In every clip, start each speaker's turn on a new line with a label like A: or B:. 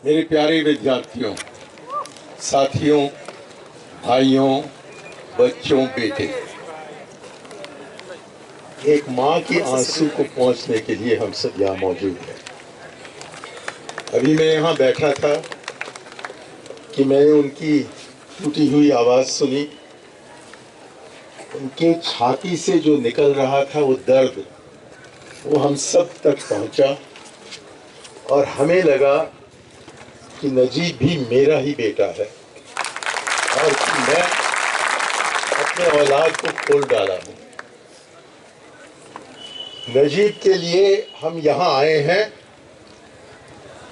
A: मेरे प्यारे विद्यार्थियों, साथियों, भाइयों, बच्चों, बेटे, एक माँ की आंसू को पहुंचने के लिए हम सब यहाँ मौजूद हैं। अभी मैं यहाँ बैठा था कि मैंने उनकी टूटी हुई आवाज़ सुनी। उनके छाती से जो निकल रहा था वो दर्द, वो हम सब तक पहुंचा और हमें लगा कि नजीब भी मेरा ही बेटा है और कि मैं अपने औलाद को खोल डाला हूँ। नजीब के लिए हम यहाँ आए हैं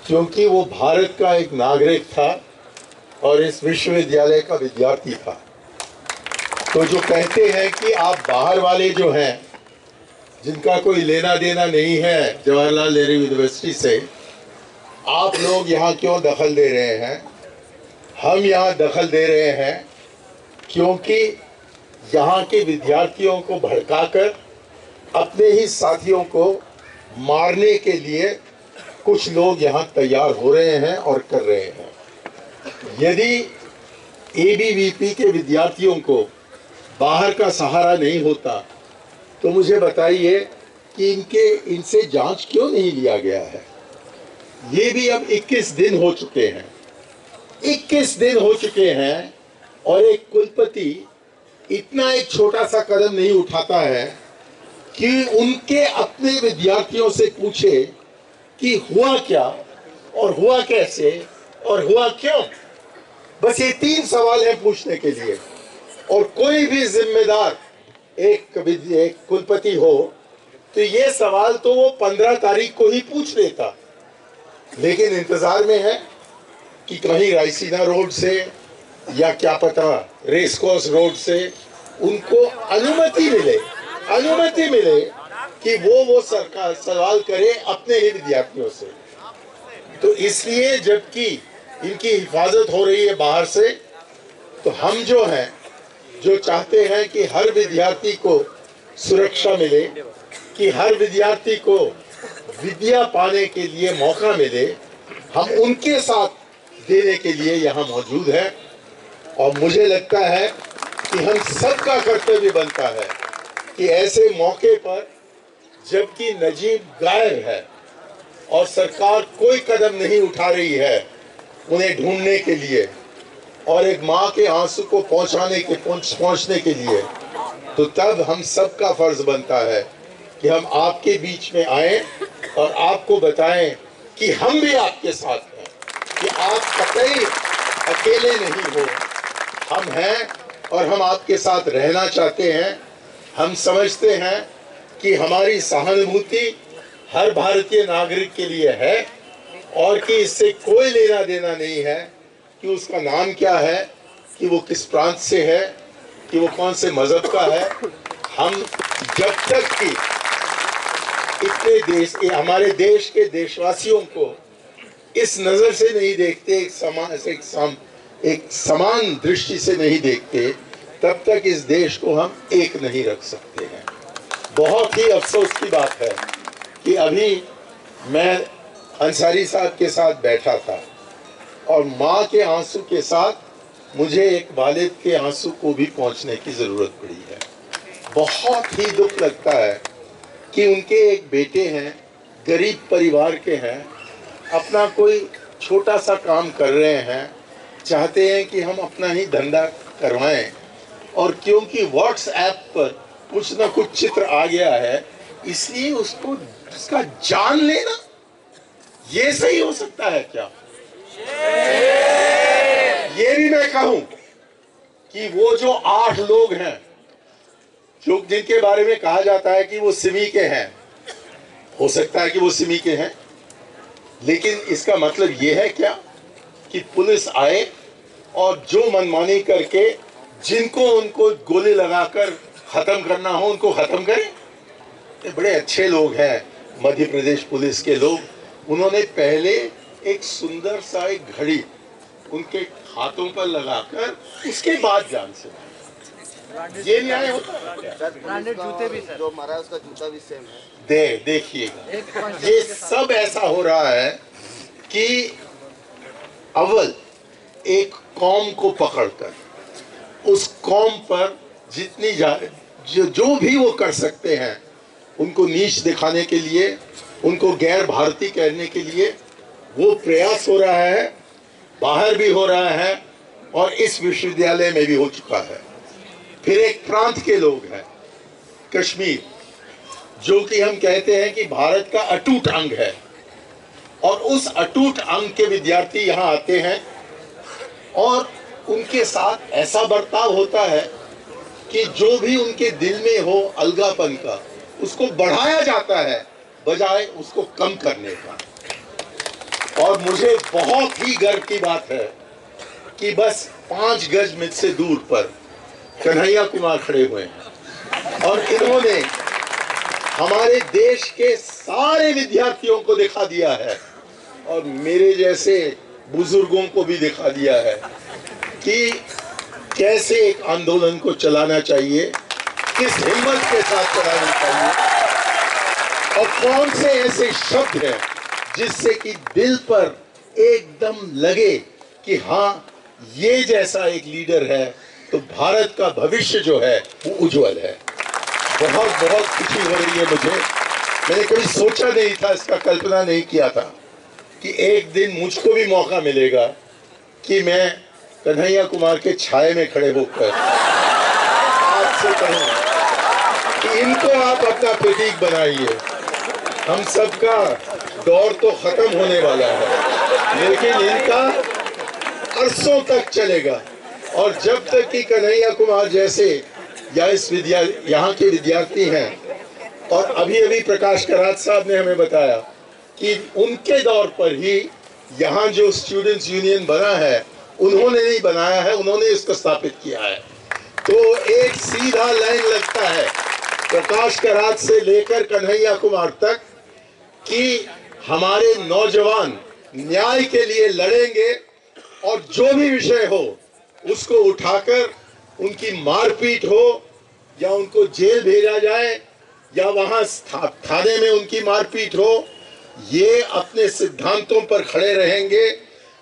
A: क्योंकि वो भारत का एक नागरिक था और इस विश्वविद्यालय का विद्यार्थी था। तो जो कहते हैं कि आप बाहर वाले जो हैं, जिनका कोई लेना देना नहीं है जवाहरलाल नेहरू यूनिवर्सिटी से, आप लोग यहाँ क्यों दखल दे रहे हैं? हम यहाँ दखल दे रहे हैं क्योंकि यहाँ के विद्यार्थियों को भड़काकर अपने ही साथियों को मारने के लिए कुछ लोग यहाँ तैयार हो रहे हैं और कर रहे हैं। यदि एबीवीपी के विद्यार्थियों को बाहर का सहारा नहीं होता तो मुझे बताइए कि इनसे जांच क्यों नहीं लिया गया है? ये भी अब 21 दिन हो चुके हैं, 21 दिन हो चुके हैं और एक कुलपति इतना एक छोटा सा कदम नहीं उठाता है कि उनके अपने विद्यार्थियों से पूछे कि हुआ क्या और हुआ कैसे और हुआ क्यों। बस ये 3 सवाल हैं पूछने के लिए, और कोई भी जिम्मेदार एक कुलपति हो तो ये सवाल तो वो 15 तारीख को ही पूछ लेता, लेकिन इंतजार में है कि कहीं रायसीना रोड से या क्या पता रेस कोर्स रोड से उनको अनुमति मिले कि वो सरकार सवाल करे अपने ही विद्यार्थियों से। तो इसलिए जबकि इनकी हिफाजत हो रही है बाहर से, तो हम जो हैं, जो चाहते हैं कि हर विद्यार्थी को सुरक्षा मिले, कि हर विद्यार्थी को विद्या पाने के लिए मौका मिले, हम उनके साथ देने के लिए यहाँ मौजूद हैं। और मुझे लगता है कि हम सबका कर्तव्य बनता है कि ऐसे मौके पर, जबकि नजीब गायब है और सरकार कोई कदम नहीं उठा रही है उन्हें ढूंढने के लिए और एक माँ के आंसू को पहुंचने के लिए, तो तब हम सबका फर्ज बनता है कि हम आपके बीच में आए और आपको बताएं कि हम भी आपके साथ हैं, कि आप कतई अकेले नहीं हो। हम हैं और हम आपके साथ रहना चाहते हैं। हम समझते हैं कि हमारी सहानुभूति हर भारतीय नागरिक के लिए है और कि इससे कोई लेना देना नहीं है कि उसका नाम क्या है, कि वो किस प्रांत से है, कि वो कौन से मजहब का है। हम जब तक कि हमारे देश के देशवासियों को इस नज़र से नहीं देखते, एक समान दृष्टि से नहीं देखते, तब तक इस देश को हम एक नहीं रख सकते हैं। बहुत ही अफसोस की बात है कि अभी मैं अंसारी साहब के साथ बैठा था और माँ के आंसू के साथ मुझे एक वालिद के आंसू को भी पहुँचने की ज़रूरत पड़ी है। बहुत ही दुख लगता है कि उनके एक बेटे हैं, गरीब परिवार के हैं, अपना कोई छोटा सा काम कर रहे हैं, चाहते हैं कि हम अपना ही धंधा करवाएं, और क्योंकि व्हाट्सएप पर कुछ ना कुछ चित्र आ गया है इसलिए उसका जान लेना, ये सही हो सकता है क्या? ये भी मैं कहूं कि वो जो 8 लोग हैं जो जिनके बारे में कहा जाता है कि वो सिमी के हैं, हो सकता है कि वो सिमी के हैं, लेकिन इसका मतलब ये है क्या कि पुलिस आए और जो मनमानी करके जिनको उनको गोली लगाकर खत्म करना हो उनको खत्म करें? ये बड़े अच्छे लोग हैं मध्य प्रदेश पुलिस के लोग। उन्होंने पहले एक सुंदर सा एक घड़ी उनके हाथों पर लगाकर उसके बाद जान से, ये न्याय होता है?
B: ब्रांडेड जूते भी सर, जो मारा उसका जूता भी सेम है।
A: देखिएगा, ये सब ऐसा हो रहा है कि अव्वल एक कौम को पकड़कर उस कौम पर जितनी जो भी वो कर सकते हैं उनको नीच दिखाने के लिए, उनको गैर भारतीय कहने के लिए वो प्रयास हो रहा है, बाहर भी हो रहा है और इस विश्वविद्यालय में भी हो चुका है। फिर एक प्रांत के लोग हैं कश्मीर, जो कि हम कहते हैं कि भारत का अटूट अंग है, और उस अटूट अंग के विद्यार्थी यहाँ आते हैं और उनके साथ ऐसा बर्ताव होता है कि जो भी उनके दिल में हो अलगापन का, उसको बढ़ाया जाता है बजाय उसको कम करने का। और मुझे बहुत ही गर्व की बात है कि बस 5 गज मुझसे दूर पर कन्हैया कुमार खड़े हुए हैं और इन्होंने हमारे देश के सारे विद्यार्थियों को दिखा दिया है और मेरे जैसे बुजुर्गों को भी दिखा दिया है कि कैसे एक आंदोलन को चलाना चाहिए, किस हिम्मत के साथ चलाना चाहिए और कौन से ऐसे शब्द हैं जिससे कि दिल पर एकदम लगे कि हाँ, ये जैसा एक लीडर है तो भारत का भविष्य जो है वो उज्जवल है। बहुत बहुत खुशी हो रही है मुझे। मैंने कभी सोचा नहीं था, इसका कल्पना नहीं किया था कि एक दिन मुझको भी मौका मिलेगा कि मैं कन्हैया कुमार के छाये में खड़े होकर आपसे कहूं कि इनको आप अपना प्रतीक बनाइए। हम सबका दौर तो खत्म होने वाला है, लेकिन इनका अरसों तक चलेगा। और जब तक कि कन्हैया कुमार जैसे या इस यहाँ के विद्यार्थी हैं, और अभी अभी प्रकाश करात साहब ने हमें बताया कि उनके दौर पर ही यहाँ जो स्टूडेंट्स यूनियन बना है, उन्होंने नहीं बनाया है, उन्होंने इसको स्थापित किया है। तो एक सीधा लाइन लगता है प्रकाश करात से लेकर कन्हैया कुमार तक कि हमारे नौजवान न्याय के लिए लड़ेंगे और जो भी विषय हो उसको उठाकर उनकी मारपीट हो या उनको जेल भेजा जाए या वहां थाने में उनकी मारपीट हो, ये अपने सिद्धांतों पर खड़े रहेंगे।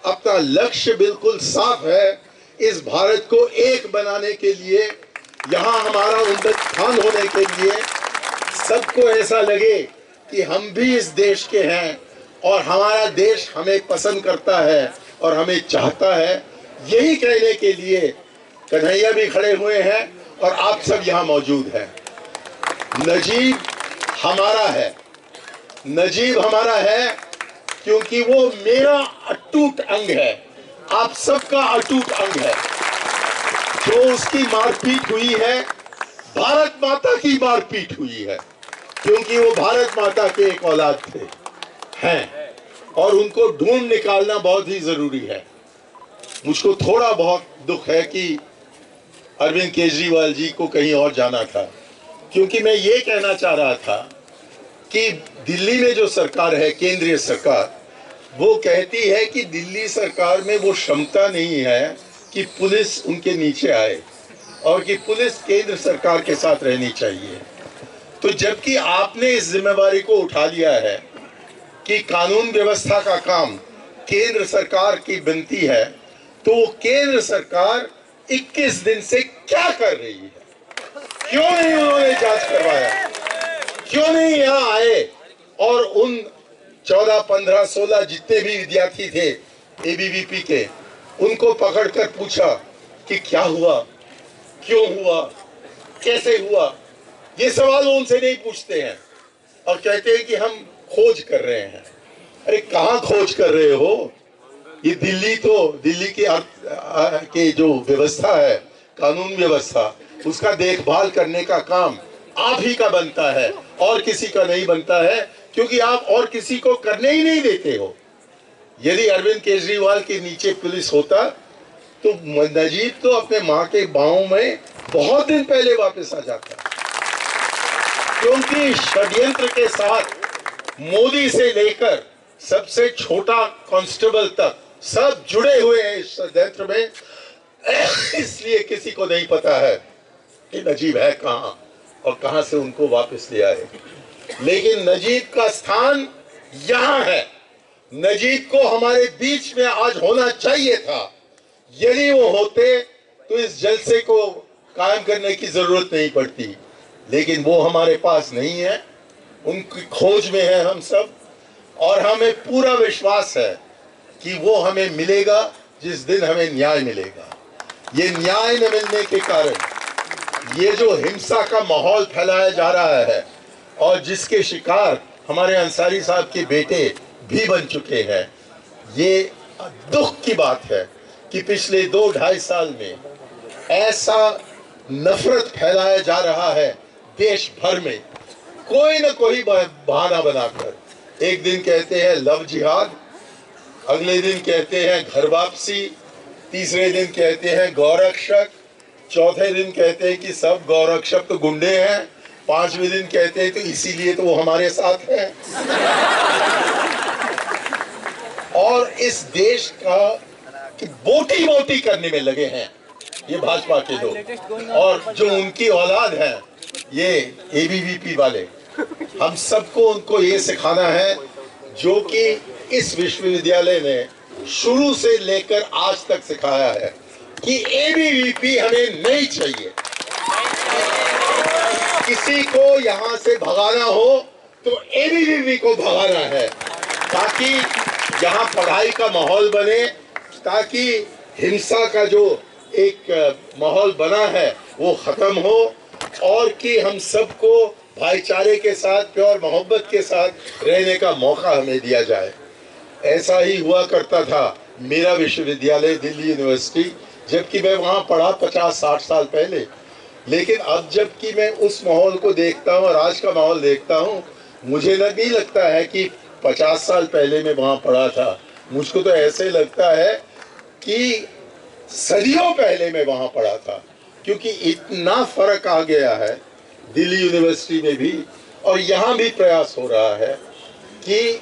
A: अपना लक्ष्य बिल्कुल साफ है, इस भारत को एक बनाने के लिए, यहाँ हमारा उत्थान होने के लिए, सबको ऐसा लगे कि हम भी इस देश के हैं और हमारा देश हमें पसंद करता है और हमें चाहता है। यही कहने के लिए कन्हैया भी खड़े हुए हैं और आप सब यहाँ मौजूद हैं। नजीब हमारा है, नजीब हमारा है क्योंकि वो मेरा अटूट अंग है, आप सबका अटूट अंग है। जो उसकी मारपीट हुई है, भारत माता की मारपीट हुई है, क्योंकि वो भारत माता के एक औलाद थे हैं और उनको ढूंढ निकालना बहुत ही जरूरी है। मुझको थोड़ा बहुत दुख है कि अरविंद केजरीवाल जी को कहीं और जाना था, क्योंकि मैं ये कहना चाह रहा था कि दिल्ली में जो सरकार है, केंद्रीय सरकार, वो कहती है कि दिल्ली सरकार में वो क्षमता नहीं है कि पुलिस उनके नीचे आए और कि पुलिस केंद्र सरकार के साथ रहनी चाहिए। तो जबकि आपने इस जिम्मेवारी को उठा लिया है कि कानून व्यवस्था का काम केंद्र सरकार की बनती है, तो केंद्र सरकार 21 दिन से क्या कर रही है? क्यों नहीं उन्होंने जांच करवाया? क्यों नहीं यहाँ आए और उन 14, 15, 16 जितने भी विद्यार्थी थे एबीवीपी के, उनको पकड़कर पूछा कि क्या हुआ, क्यों हुआ, कैसे हुआ? ये सवाल वो उनसे नहीं पूछते हैं और कहते हैं कि हम खोज कर रहे हैं। अरे कहाँ खोज कर रहे हो? ये दिल्ली के जो व्यवस्था है, कानून व्यवस्था, उसका देखभाल करने का काम आप ही का बनता है और किसी का नहीं बनता है, क्योंकि आप और किसी को करने ही नहीं देते हो। यदि अरविंद केजरीवाल के नीचे पुलिस होता तो नजीब तो अपने माँ के बाहों में बहुत दिन पहले वापस आ जाता, क्योंकि षड्यंत्र के साथ मोदी से लेकर सबसे छोटा कांस्टेबल तक सब जुड़े हुए हैं इस षड्यंत्र में। इसलिए किसी को नहीं पता है कि नजीब है कहां और कहां से उनको वापस ले आए। लेकिन नजीब का स्थान यहां है नजीब को हमारे बीच में आज होना चाहिए था। यदि वो होते तो इस जलसे को कायम करने की जरूरत नहीं पड़ती, लेकिन वो हमारे पास नहीं है। उनकी खोज में है हम सब, और हमें पूरा विश्वास है कि वो हमें मिलेगा जिस दिन हमें न्याय मिलेगा। ये न्याय न मिलने के कारण ये जो हिंसा का माहौल फैलाया जा रहा है और जिसके शिकार हमारे अंसारी साहब के बेटे भी बन चुके हैं, ये दुख की बात है कि पिछले 2-2.5 साल में ऐसा नफरत फैलाया जा रहा है देश भर में, कोई न कोई बहाना बनाकर। एक दिन कहते हैं लव जिहाद, अगले दिन कहते हैं घर वापसी, तीसरे दिन कहते हैं गौरक्षक, चौथे दिन कहते हैं कि सब गौरक्षक तो गुंडे हैं, पांचवें दिन कहते हैं तो इसीलिए तो वो हमारे साथ हैं। और इस देश का कि बोटी बोटी करने में लगे हैं ये भाजपा के लोग, और जो उनकी औलाद है ये एबीवीपी वाले। हम सबको उनको ये सिखाना है जो कि इस विश्वविद्यालय ने शुरू से लेकर आज तक सिखाया है कि एबीवीपी हमें नहीं चाहिए। किसी को यहां से भगाना हो तो एबीवीपी को भगाना है, ताकि यहाँ पढ़ाई का माहौल बने, ताकि हिंसा का जो एक माहौल बना है वो खत्म हो, और कि हम सबको भाईचारे के साथ, प्यार मोहब्बत के साथ रहने का मौका हमें दिया जाए। ऐसा ही हुआ करता था मेरा विश्वविद्यालय दिल्ली यूनिवर्सिटी, जबकि मैं वहाँ पढ़ा 50-60 साल पहले। लेकिन अब जबकि मैं उस माहौल को देखता हूँ और आज का माहौल देखता हूँ, मुझे नहीं लगता है कि 50 साल पहले मैं वहाँ पढ़ा था। मुझको तो ऐसे लगता है कि सदियों पहले मैं वहाँ पढ़ा था, क्योंकि इतना फर्क आ गया है दिल्ली यूनिवर्सिटी में भी। और यहाँ भी प्रयास हो रहा है कि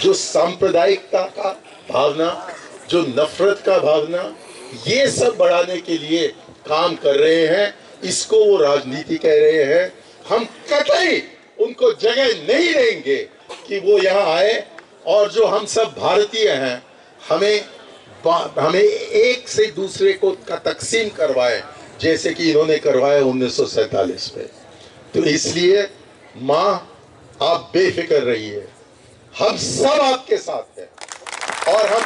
A: जो सांप्रदायिकता का भावना, जो नफरत का भावना, ये सब बढ़ाने के लिए काम कर रहे हैं। इसको वो राजनीति कह रहे हैं। हम कतई उनको जगह नहीं देंगे कि वो यहाँ आए, और जो हम सब भारतीय हैं हमें एक से दूसरे को का तकसीम करवाए, जैसे कि इन्होंने करवाया 1947 में। तो इसलिए माँ आप बेफिक्र रहिए, हम सब आपके साथ हैं, और हम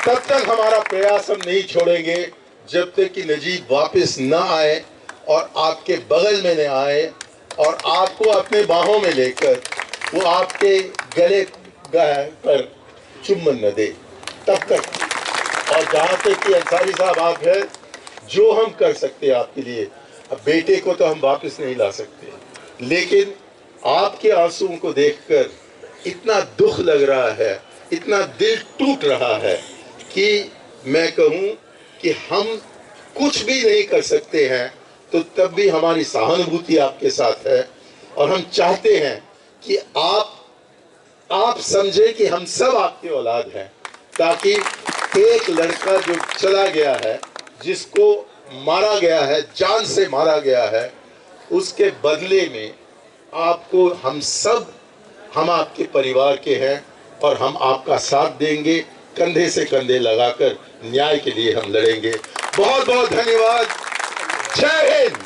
A: तब तक हमारा प्रयास हम नहीं छोड़ेंगे जब तक कि नजीब वापस न आए और आपके बगल में न आए और आपको अपने बाहों में लेकर वो आपके गले पर चुम्बन न दे, तब तक। और जहाँ तक कि अंसारी साहब आप हैं, जो हम कर सकते हैं आपके लिए, अब बेटे को तो हम वापस नहीं ला सकते, लेकिन आपके आंसुओं को देखकर इतना दुख लग रहा है, इतना दिल टूट रहा है कि मैं कहूँ कि हम कुछ भी नहीं कर सकते हैं, तो तब भी हमारी सहानुभूति आपके साथ है। और हम चाहते हैं कि आप समझे कि हम सब आपके औलाद हैं, ताकि एक लड़का जो चला गया है, जिसको मारा गया है, जान से मारा गया है, उसके बदले में आपको हम आपके परिवार के हैं और हम आपका साथ देंगे, कंधे से कंधे लगाकर न्याय के लिए हम लड़ेंगे। बहुत बहुत धन्यवाद। जय हिंद।